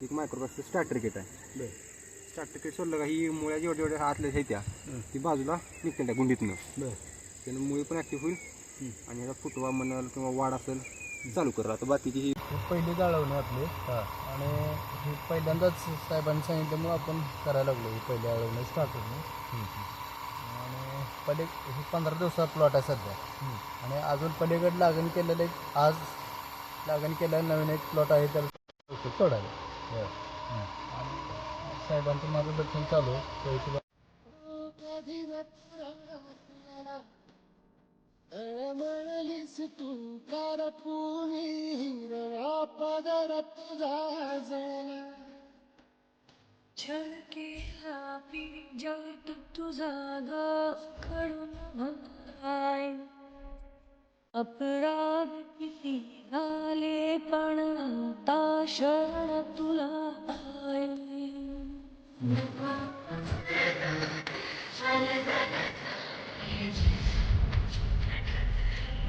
एक मायक्रोबासचं starter kit आहे. Starter kit सोडलं का ही मुळ्या जेवढ्या जेवढ्या आतल्या आहेत त्या ती बाजूला निघते त्या गुंडीतनं. त्यानं मुळी पण ॲक्टिव्ह होईल आणि ह्याचा फुटवा म्हणाल किंवा वाढ असेल चालू करा. आता बाकीची ही पहिले जाळवणे आपले आणि हे पहिल्यांदाच साहेबांनी सांगितल्यामुळं आपण करायला लागलो हे पहिले आळवणे स्टार्टरने. आणि पहिले हे 15 दिवसात प्लॉट आहे सध्या आणि अजून पलीकडे लागण केलेलं एक आज लागण केलेलं नवीन एक प्लॉट आहे त्याला सोडायला. आणि साहेबांचं मार्गदर्शन चालू आहे. तू तुझा कडून अपराध किती झाले पण आता क्षण तुला